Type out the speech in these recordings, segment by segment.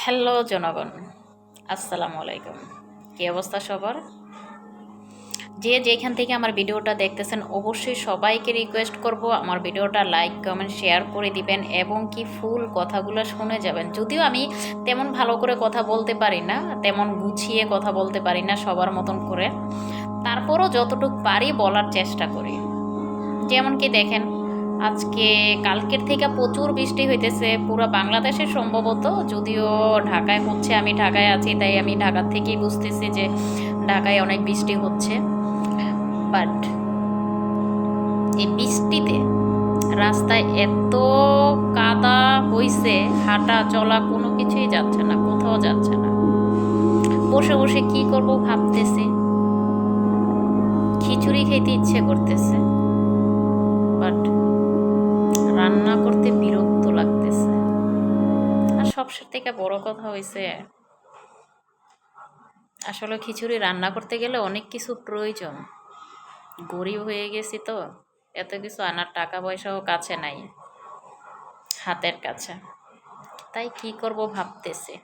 Hello জনগণ, আসসালামু আলাইকুম। কী অবস্থা সবার? যে যেখান থেকে আমার ভিডিওটা দেখতেছেন অবশ্যই সবাইকে রিকোয়েস্ট করব আমার ভিডিওটা লাইক কমেন্ট শেয়ার করে দিবেন এবং কি ফুল কথাগুলো শুনে যাবেন। যদিও আমি তেমন ভালো করে কথা বলতে পারি না, তেমন গুছিয়ে কথা বলতে পারি না সবার মতন করে, তারপরও যতটুকু পারি বলার চেষ্টা করি। যেমন কি দেখেন, আজকে কালকের থেকে প্রচুর বৃষ্টি হইতেছে পুরো বাংলাদেশে সম্ভবত, যদিও ঢাকায় হচ্ছে, আমি ঢাকায় আছি তাই আমি ঢাকার থেকেই বুঝতেছি যে ঢাকায় অনেক বৃষ্টি হচ্ছে। বাট এই বৃষ্টিতে রাস্তায় এত কাদা হইছে, হাঁটা চলা কোনো কিছুই যাচ্ছে না, কোথাও যাচ্ছে না। বসে বসে কি করব ভাবতেছি, খিচুড়ি খেতে ইচ্ছে করতেছে, বাট রান্না করতে বিরক্ত লাগতেছে। আর সবচেয়ে থেকে বড় কথা হয়েছে, আসলে খিচুড়ি রান্না করতে গেলে অনেক কিছু প্রয়োজন। গরিব হয়ে গেছি তো, এত কিছু আনার টাকা পয়সাও কাছে নাই, হাতের কাছে। তাই কি করব ভাবতেছি,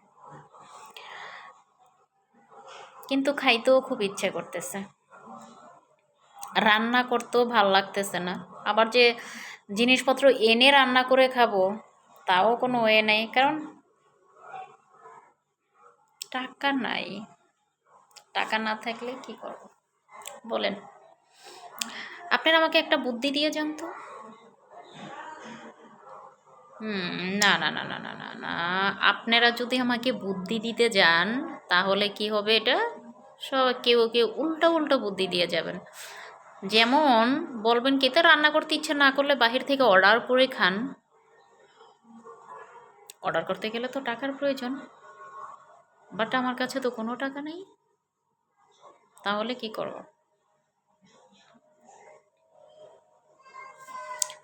কিন্তু খাইতেও খুব ইচ্ছে করতেছে, রান্না করতেও ভাল লাগতেছে না। আবার যে জিনিসপত্র এনে রান্না করে খাবো তাও কোনো ওয়ে নেই, কারণ টাকা নাই। টাকা না থাকলে কি করব বলেন? আপনারা আমাকে একটা বুদ্ধি দিয়ে যান তো। না না না না না না না, আপনারা যদি আমাকে বুদ্ধি দিতে যান তাহলে কি হবে, এটা সব কেউ কেউ উল্টো উল্টো বুদ্ধি দিয়ে যাবেন। যেমন বলবেন কেতে রান্না করতে ইচ্ছে না করলে বাহির থেকে অর্ডার করে খান। অর্ডার করতে গেলে তো টাকার প্রয়োজন, বাট আমার কাছে তো কোনো টাকা নেই, তাহলে কি করব?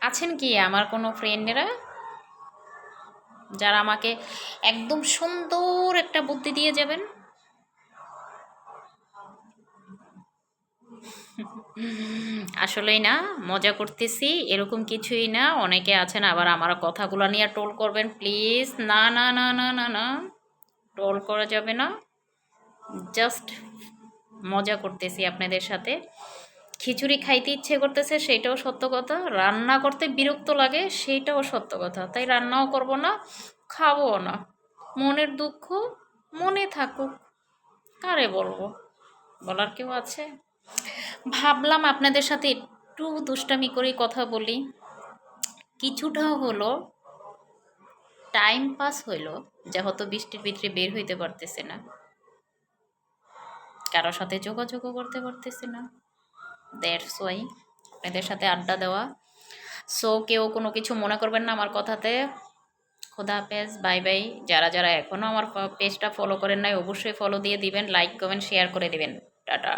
আছেন কি আমার কোনো ফ্রেন্ডেরা যারা আমাকে একদম সুন্দর একটা বুদ্ধি দিয়ে যাবেন? আসলেই না, মজা করতেছি এরকম কিছুই না। অনেকে আছেন আবার আমার কথাগুলো নিয়ে ট্রোল করবেন, প্লিজ না না না না না না, ট্রোল করা যাবে না। জাস্ট মজা করতেছি আপনাদের সাথে। খিচুড়ি খাইতে ইচ্ছে করতেছে সেইটাও সত্য কথা, রান্না করতে বিরক্ত লাগে সেইটাও সত্য কথা, তাই রান্নাও করব না, খাবো না। মনের দুঃখ মনে থাকুক, কারে বলবো, বলার কেউ আছে? ভাবলাম আপনাদের সাথে একটু দুষ্টামি করে কথা বলি, কিছুটা হলো টাইম পাস হইলো, যেহেতু বৃষ্টির ভিতরে বের হইতে পারতেছে না, কারোর সাথে যোগাযোগও করতে পারতেছি না, দ্যাটস ওয়াই আপনাদের সাথে আড্ডা দেওয়া। সো কেউ কোনো কিছু মনে করবেন না আমার কথাতে। খোদা হাফেজ, বাই বাই। যারা যারা এখনও আমার পেজটা ফলো করেন নাই অবশ্যই ফলো দিয়ে দিবেন, লাইক কমেন্ট শেয়ার করে দিবেন। টাটা।